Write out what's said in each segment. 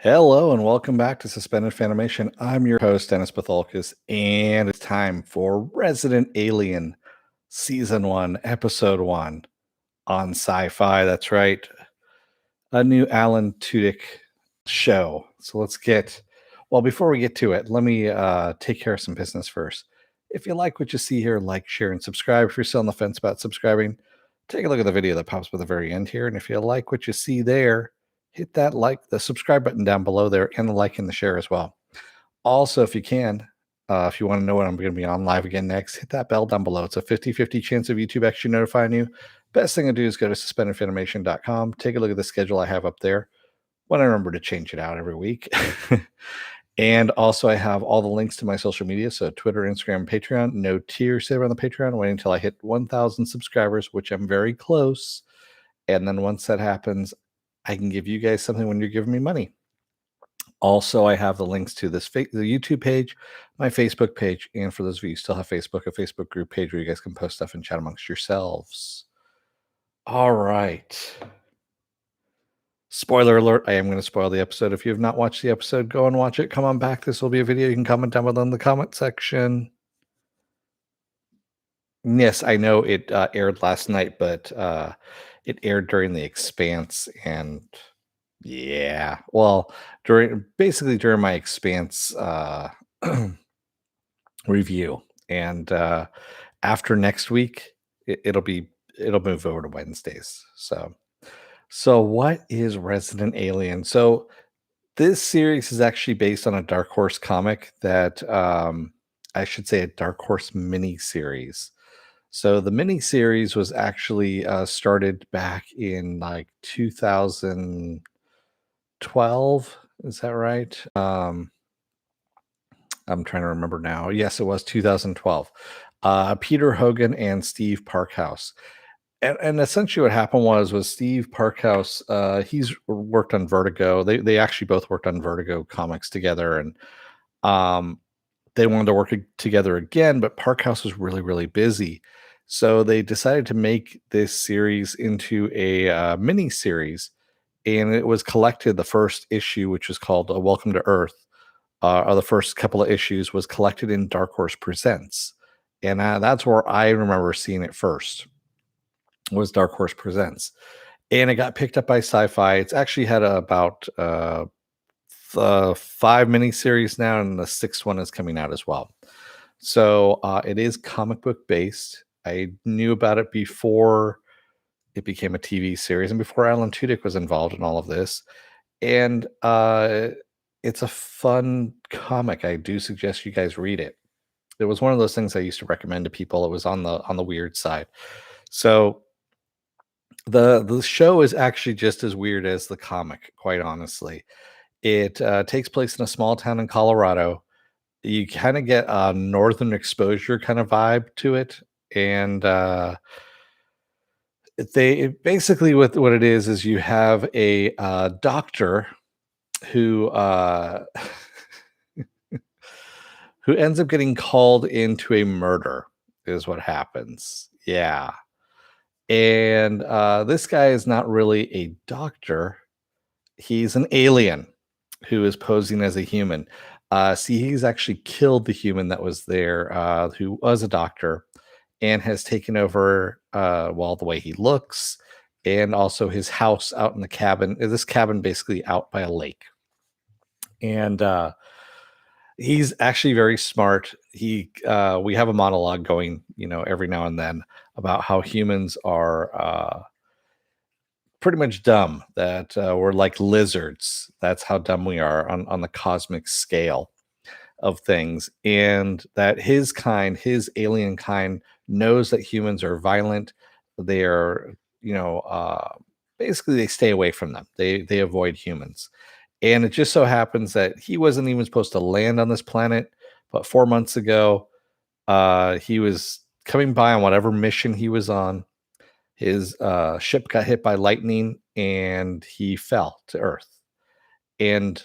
Hello and welcome back to Suspended Fanimation. I'm your host, Dennis Bithoulkas, and it's time for Resident Alien Season 1, Episode 1 on SyFy. That's right, a new Alan Tudyk show. So before we get to it, let me take care of some business first. If you like what you see here, like, share, and subscribe. If you're still on the fence about subscribing, take a look at the video that pops up at the very end here. And if you like what you see there, hit that the subscribe button down below there, and the like and the share as well. Also, if you can, if you want to know when I'm going to be on live again next, hit that bell down below. It's a 50-50 chance of YouTube actually notifying you. Best thing to do is go to suspendedfanimation.com. Take a look at the schedule I have up there when I remember to change it out every week. And also, I have all the links to my social media. So Twitter, Instagram, Patreon. No tier saver on the Patreon. Wait until I hit 1,000 subscribers, which I'm very close. And then once that happens, I can give you guys something when you're giving me money. Also, I have the links to the YouTube page, my Facebook page, and for those of you who still have Facebook, a Facebook group page where you guys can post stuff and chat amongst yourselves. All right. Spoiler alert, I am going to spoil the episode. If you have not watched the episode, go and watch it. Come on back. This will be a video. You can comment down below in the comment section. Yes, I know it aired last night, but it aired during The Expanse, and yeah, well, during my Expanse review, and after next week, it'll move over to Wednesdays. So what is Resident Alien? So this series is actually based on a Dark Horse comic that I should say a Dark Horse mini series. So the mini series was actually started back in like 2012. Is that right? I'm trying to remember now. Yes, it was 2012. Peter Hogan and Steve Parkhouse. And essentially what happened was Steve Parkhouse, he's worked on Vertigo. They actually both worked on Vertigo comics together, and they wanted to work together again, but Parkhouse was really, really busy. So they decided to make this series into a mini series, and it was collected. The first issue, which was called Welcome to Earth, or the first couple of issues, was collected in Dark Horse Presents. And that's where I remember seeing it first, was Dark Horse Presents. And it got picked up by SyFy. It's actually had about 5 miniseries now, and the 6th one is coming out as well. So it is comic book based. I knew about it before it became a TV series and before Alan Tudyk was involved in all of this. And it's a fun comic. I do suggest you guys read it. It was one of those things I used to recommend to people. It was on the weird side. So the show is actually just as weird as the comic, quite honestly. It takes place in a small town in Colorado. You kind of get a northern exposure kind of vibe to it, and basically what it is you have a doctor who who ends up getting called into a murder, is what happens. Yeah. And this guy is not really a doctor. He's an alien who is posing as a human. See, he's actually killed the human that was there, who was a doctor, and has taken over, well, the way he looks, and also his house out in the cabin. This cabin basically out by a lake. And he's actually very smart. We have a monologue going, every now and then about how humans are pretty much dumb, that we're like lizards. That's how dumb we are on the cosmic scale of things. And that his alien kind, knows that humans are violent. They are, basically they stay away from them. They avoid humans. And it just so happens that he wasn't even supposed to land on this planet, but 4 months ago, he was coming by on whatever mission he was on. His ship got hit by lightning and he fell to Earth. And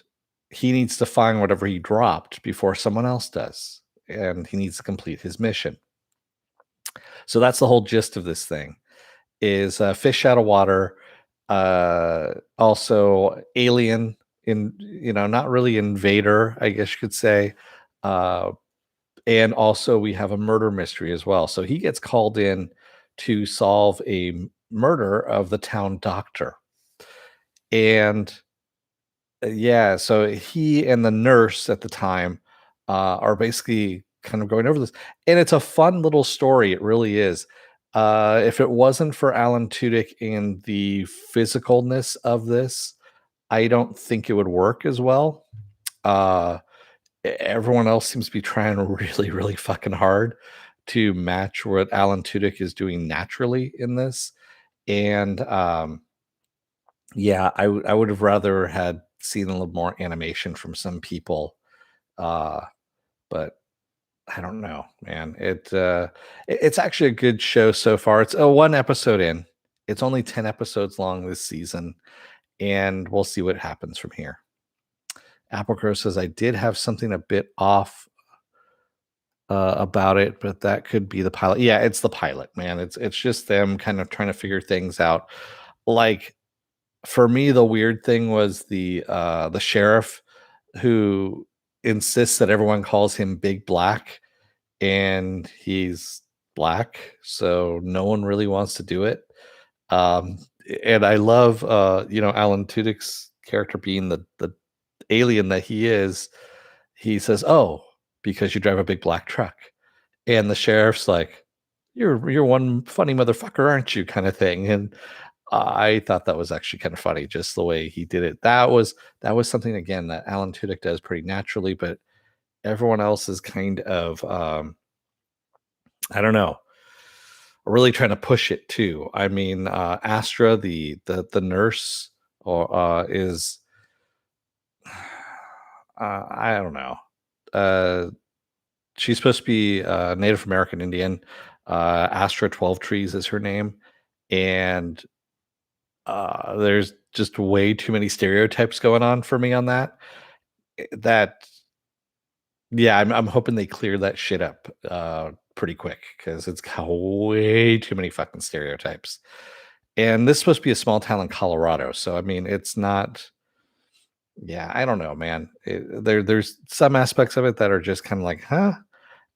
he needs to find whatever he dropped before someone else does. And he needs to complete his mission. So that's the whole gist of this thing, is fish out of water. Also alien, not really invader, I guess you could say. Uh, and also we have a murder mystery as well. So he gets called in to solve a murder of the town doctor. And yeah, so he and the nurse at the time are basically kind of going over this, and it's a fun little story. It really is. If it wasn't for Alan Tudyk and the physicalness of this, I don't think it would work as well. Uh, Everyone else seems to be trying really, really fucking hard to match what Alan Tudyk is doing naturally in this, and yeah, I would have rather had seen a little more animation from some people, uh, but I don't know, man. It's actually a good show so far. It's one episode in. It's only 10 episodes long this season, and we'll see what happens from here. Apple Crow says I did have something a bit off about it, but that could be the pilot. Yeah, it's the pilot, man. It's just them kind of trying to figure things out. Like for me, the weird thing was the sheriff who insists that everyone calls him Big Black, and he's black, so no one really wants to do it. Um, and I love Alan Tudyk's character being the alien that he is. He says, "Oh, because you drive a big black truck," and the sheriff's like, "You're one funny motherfucker, aren't you?" kind of thing, and I thought that was actually kind of funny, just the way he did it. That was something again that Alan Tudyk does pretty naturally, but everyone else is kind of I don't know, really trying to push it too. I mean, Astra, the nurse, or is I don't know. Uh, she's supposed to be Native American Indian. Astra 12 Trees is her name, and there's just way too many stereotypes going on for me on that. That Yeah, I'm hoping they clear that shit up pretty quick because it's got way too many fucking stereotypes. And this is supposed to be a small town in Colorado, so I mean, it's not. Yeah, I don't know, man. There's some aspects of it that are just kind of like, huh?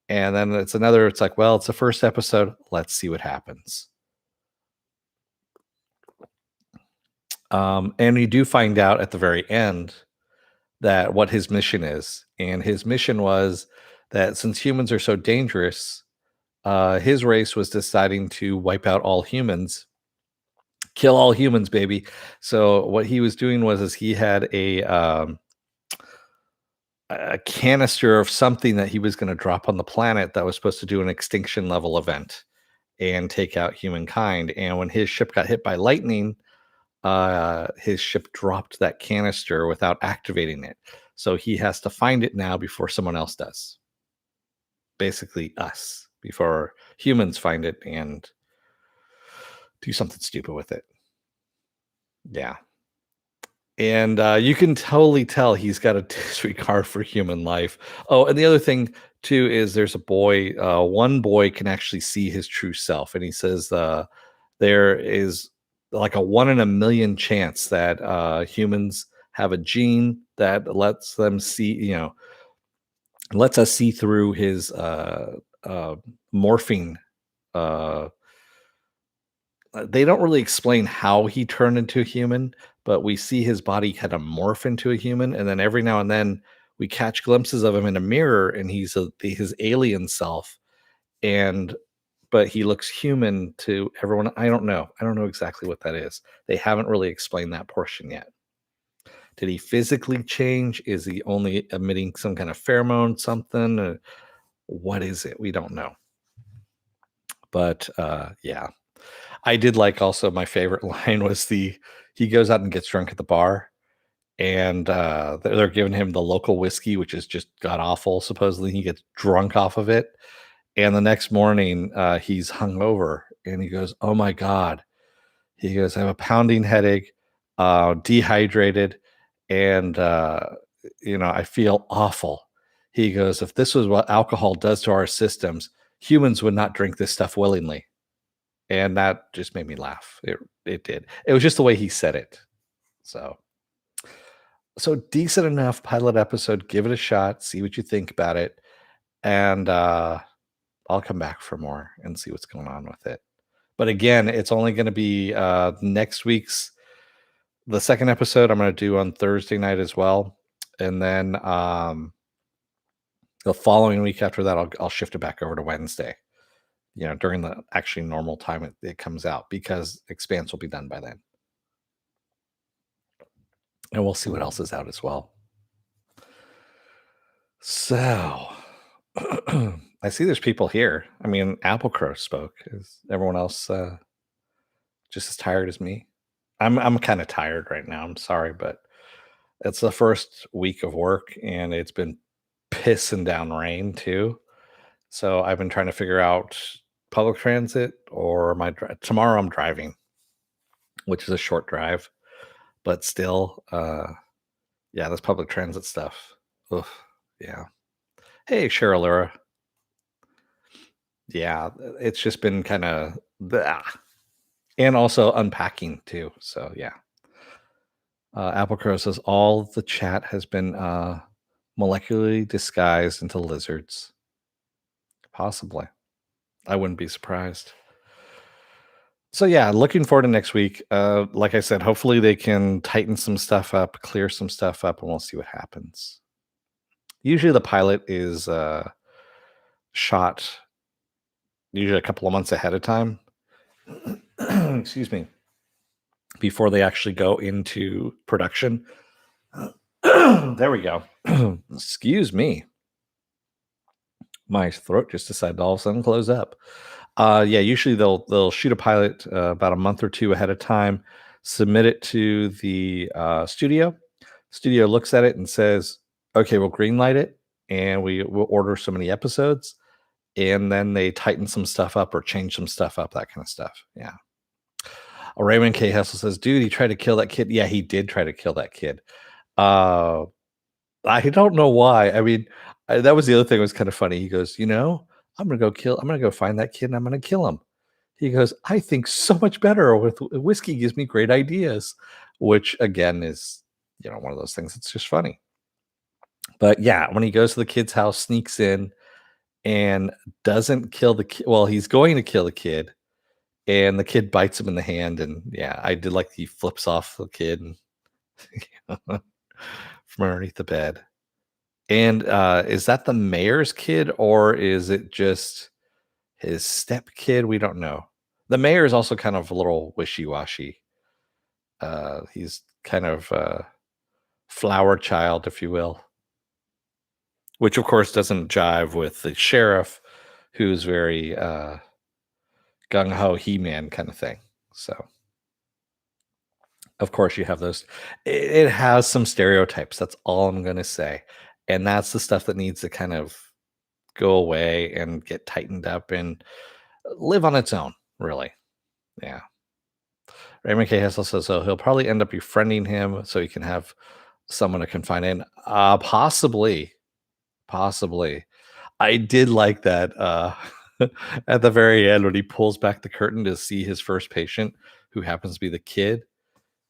And then it's another. It's like, well, it's the first episode. Let's see what happens. And you do find out at the very end that what his mission is, and his mission was that since humans are so dangerous, his race was deciding to wipe out all humans, kill all humans, baby. So what he was doing was, is he had a canister of something that he was going to drop on the planet that was supposed to do an extinction level event and take out humankind. And when his ship got hit by lightning, his ship dropped that canister without activating it. So he has to find it now before someone else does. Basically, us, before humans find it and do something stupid with it. Yeah. And you can totally tell he's got a disregard for human life. Oh, and the other thing too is there's a boy. One boy can actually see his true self, and he says there is like a 1 in a million chance that humans have a gene that lets them see, lets us see through his morphing. Uh, they don't really explain how he turned into a human, but we see his body kind of morph into a human, and then every now and then we catch glimpses of him in a mirror, and he's his alien self, and but he looks human to everyone. I don't know. I don't know exactly what that is. They haven't really explained that portion yet. Did he physically change? Is he only emitting some kind of pheromone, something? What is it? We don't know. But yeah. I did like, also my favorite line was he goes out and gets drunk at the bar, and they're giving him the local whiskey, which is just god awful. Supposedly, he gets drunk off of it, and the next morning he's hungover, and he goes, "Oh my god!" He goes, "I have a pounding headache, dehydrated, and I feel awful." He goes, "If this was what alcohol does to our systems, humans would not drink this stuff willingly." And that just made me laugh. It did. It was just the way he said it. So, So decent enough pilot episode. Give it a shot. See what you think about it, and I'll come back for more and see what's going on with it. But again, it's only going to be next week's the second episode. I'm going to do on Thursday night as well, and then the following week after that, I'll shift it back over to Wednesday. During the actually normal time it comes out because Expanse will be done by then, and we'll see what else is out as well. So, I see there's people here. I mean, Apple Crow spoke. Is everyone else just as tired as me? I'm kind of tired right now. I'm sorry, but it's the first week of work, and it's been pissing down rain too. So I've been trying to figure out public transit or tomorrow I'm driving, which is a short drive, but still, yeah, this public transit stuff. Ugh, yeah. Hey, Cheryl Lura. Yeah, it's just been kind of and also unpacking too. So yeah. Apple Crow says all the chat has been molecularly disguised into lizards. Possibly. I wouldn't be surprised. So yeah, looking forward to next week. Like I said, hopefully they can tighten some stuff up, clear some stuff up, and we'll see what happens. Usually the pilot is shot usually a couple of months ahead of time. Excuse me. Before they actually go into production. There we go. Excuse me. My throat just decided to all of a sudden close up. Yeah, usually they'll shoot a pilot about a month or two ahead of time, submit it to the studio. Studio looks at it and says, "Okay, we'll greenlight it, and will order so many episodes." And then they tighten some stuff up or change some stuff up, that kind of stuff. Yeah. Raymond K. Hessel says, "Dude, he tried to kill that kid." Yeah, he did try to kill that kid. Uh, I don't know why. I mean, that was the other thing that was kind of funny. He goes, I'm gonna go find that kid and I'm gonna kill him. He goes, I think so much better with whiskey gives me great ideas, which again is, one of those things that's just funny. But yeah, when he goes to the kid's house, sneaks in and doesn't kill the kid. Well, he's going to kill the kid, and the kid bites him in the hand. And yeah, I did like he flips off the kid and from underneath the bed. And is that the mayor's kid or is it just his step kid? We don't know. The mayor is also kind of a little wishy-washy. He's kind of flower child, if you will, which of course doesn't jive with the sheriff, who's very gung-ho He-Man kind of thing. So of course you have those. It has some stereotypes. That's all I'm going to say. And that's the stuff that needs to kind of go away and get tightened up and live on its own, really. Yeah. Raymond K. Hessel says, so he'll probably end up befriending him so he can have someone to confine in. Possibly. Possibly. I did like that at the very end when he pulls back the curtain to see his first patient, who happens to be the kid.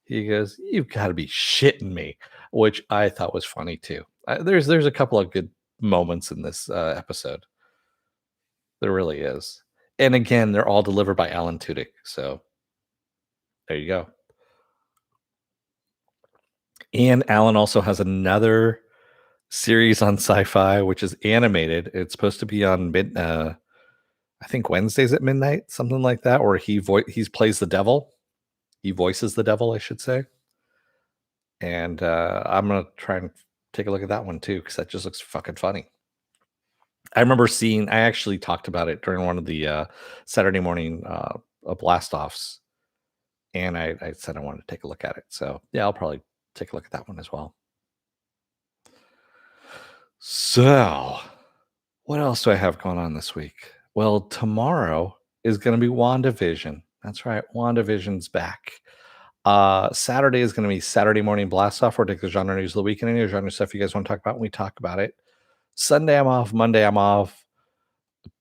He goes, "You've got to be shitting me," which I thought was funny too. There's a couple of good moments in this episode. There really is. And again, they're all delivered by Alan Tudyk. So there you go. And Alan also has another series on SyFy, which is animated. It's supposed to be on I think Wednesdays at midnight, something like that, where he plays the devil. He voices the devil, I should say. And I'm gonna try and take a look at that one too, because that just looks fucking funny. I actually talked about it during one of the Saturday morning blast offs, and I said I wanted to take a look at it. So yeah, I'll probably take a look at that one as well. So what else do I have going on this week? Well, tomorrow is going to be WandaVision. That's right, WandaVision's back. Saturday is going to be Saturday morning blast off. We'll take the genre news of the week and any genre stuff you guys want to talk about. We talk about it. Sunday I'm off. Monday I'm off.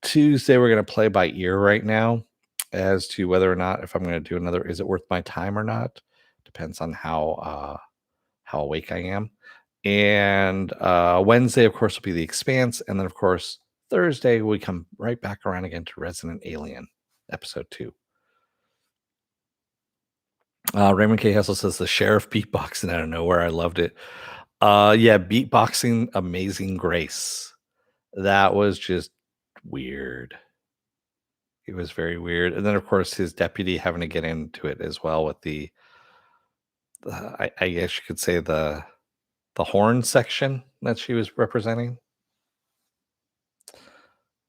Tuesday we're going to play by ear right now as to whether or not if I'm going to do another is it worth my time or not. Depends on how awake I am. And Wednesday, of course, will be The Expanse. And then, of course, Thursday, we come right back around again to Resident Alien, episode 2. Raymond K. Hessel says the sheriff beatboxing out of nowhere. I loved it. Yeah, beatboxing Amazing Grace. That was just weird. It was very weird. And then, of course, his deputy having to get into it as well with I guess you could say the horn section that she was representing,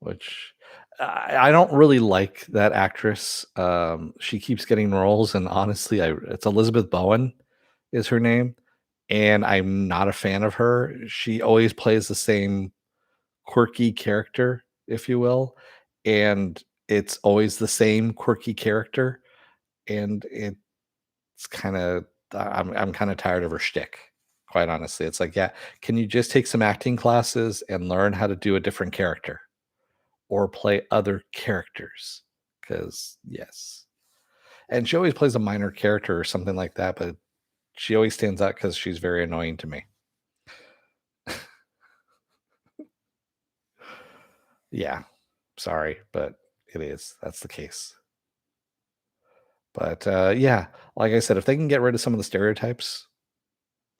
which I don't really like that actress. She keeps getting roles, and honestly, it's Elizabeth Bowen is her name, and I'm not a fan of her. She always plays the same quirky character, if you will, and it's always the same quirky character, and it's kind of I'm kind of tired of her shtick. Quite honestly, it's like, yeah, can you just take some acting classes and learn how to do a different character or play other characters? Because yes, and she always plays a minor character or something like that, but she always stands out because she's very annoying to me. Yeah, sorry, but it is. That's the case. But yeah, like I said, if they can get rid of some of the stereotypes,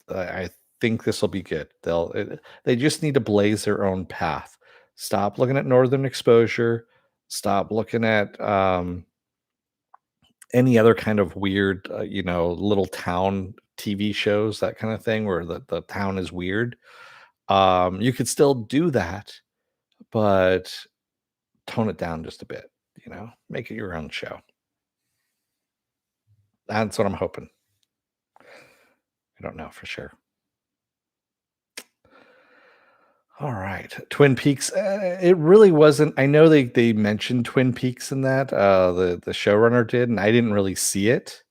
I think this will be good. They just need to blaze their own path. Stop looking at Northern Exposure. Stop looking at any other kind of weird, little town TV shows, that kind of thing, where the town is weird. You could still do that, but tone it down just a bit. Make it your own show. That's what I'm hoping. I don't know for sure. All right, Twin Peaks. It really wasn't. I know they mentioned Twin Peaks in that. The showrunner did, and I didn't really see it.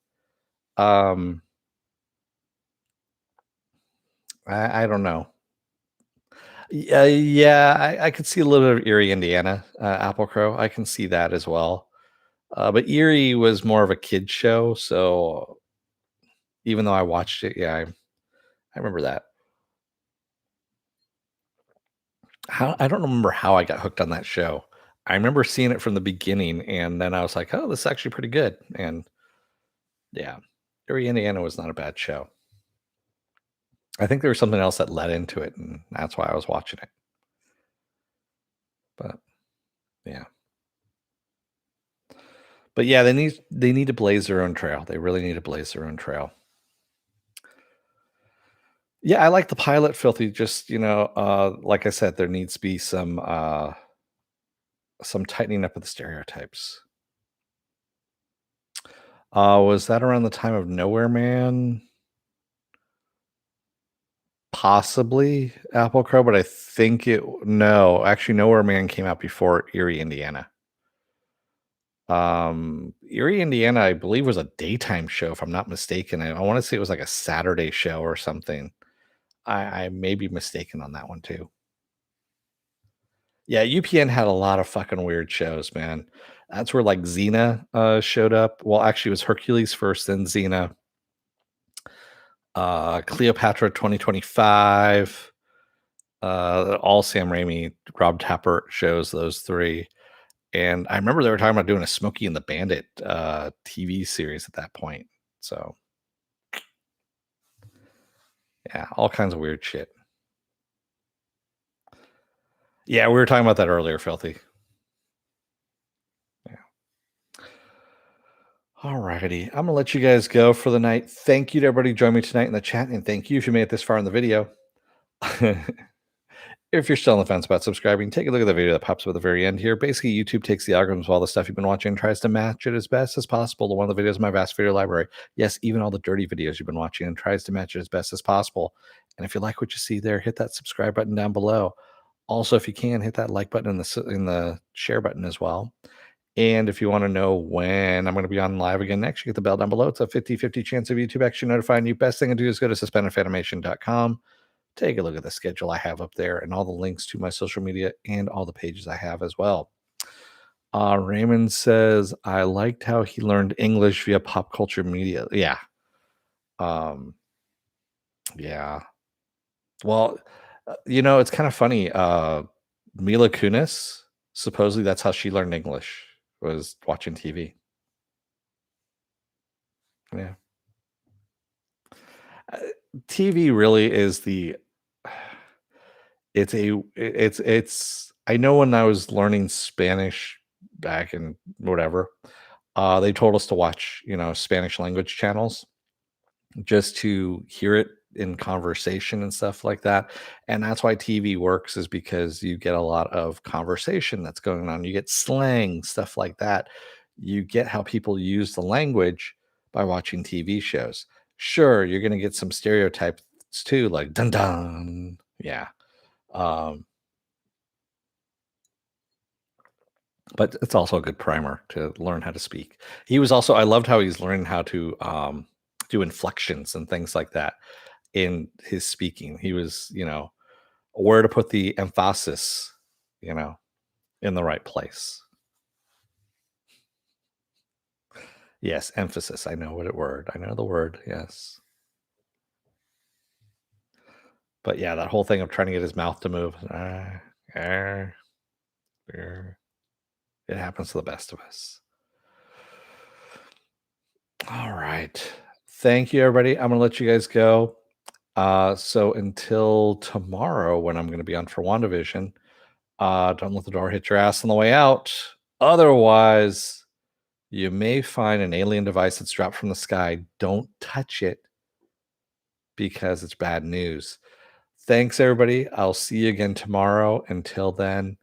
Um, I don't know. Yeah, I could see a little bit of Erie, Indiana, Apple Crow. I can see that as well. But Erie was more of a kid show, so even though I watched it, yeah, I remember that. How I don't remember how I got hooked on that show. I remember seeing it from the beginning, and then I was like, "Oh, this is actually pretty good." And yeah, Erie, Indiana was not a bad show. I think there was something else that led into it, and that's why I was watching it. But yeah, but yeah, they need to blaze their own trail. They really need to blaze their own trail. Yeah, I like the pilot, Filthy. Just like I said, there needs to be some tightening up of the stereotypes. Was that around the time of Nowhere Man? Possibly Apple Crow, but I think no, actually Nowhere Man came out before Erie, Indiana. Erie, Indiana, I believe was a daytime show, if I'm not mistaken. I want to say it was like a Saturday show or something. I may be mistaken on that one too. Yeah, UPN had a lot of fucking weird shows, man. That's where like Xena showed up. Well, actually, it was Hercules first, then Xena. Cleopatra 2025. All Sam Raimi, Rob Tapert shows, those three. And I remember they were talking about doing a Smokey and the Bandit TV series at that point. So yeah, all kinds of weird shit. Yeah, we were talking about that earlier, Filthy. Yeah. All righty. I'm gonna let you guys go for the night. Thank you to everybody who joined me tonight in the chat, and thank you if you made it this far in the video. If you're still on the fence about subscribing, take a look at the video that pops up at the very end here. Basically, YouTube takes the algorithms of all the stuff you've been watching and tries to match it as best as possible to one of the videos in my vast video library. Yes, even all the dirty videos you've been watching, and tries to match it as best as possible. And if you like what you see there, hit that subscribe button down below. Also, if you can, hit that like button in the share button as well. And if you want to know when I'm going to be on live again next, you get the bell down below. It's a 50-50 chance of YouTube actually notifying you. Best thing to do is go to suspendedfanimation.com. Take a look at the schedule I have up there and all the links to my social media and all the pages I have as well. Raymond says, I liked how he learned English via pop culture media. Yeah. Yeah. Well, it's kind of funny. Mila Kunis, supposedly that's how she learned English, was watching TV. Yeah. Uh, TV really is the it's I know when I was learning Spanish back in whatever, they told us to watch, Spanish language channels just to hear it in conversation and stuff like that. And that's why TV works, is because you get a lot of conversation that's going on. You get slang, stuff like that. You get how people use the language by watching TV shows. Sure, you're going to get some stereotypes too, like dun dun. Yeah. Um, but it's also a good primer to learn how to speak. He was also, I loved how he's learning how to do inflections and things like that in his speaking. He was, where to put the emphasis, you know, in the right place. Yes, emphasis. I know what it word. I know the word. Yes. But yeah, that whole thing of trying to get his mouth to move. Ah, er. It happens to the best of us. All right. Thank you, everybody. I'm gonna let you guys go. So until tomorrow, when I'm gonna be on for WandaVision, don't let the door hit your ass on the way out. Otherwise, you may find an alien device that's dropped from the sky. Don't touch it because it's bad news. Thanks, everybody. I'll see you again tomorrow. Until then,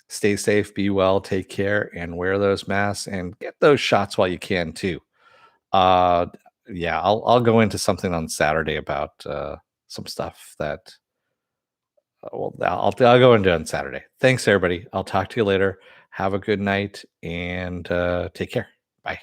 stay safe, be well, take care, and wear those masks and get those shots while you can too. Uh, yeah, I'll go into something on Saturday about some stuff that well, I'll go into it on Saturday. Thanks, everybody. I'll talk to you later. Have a good night and take care. Bye.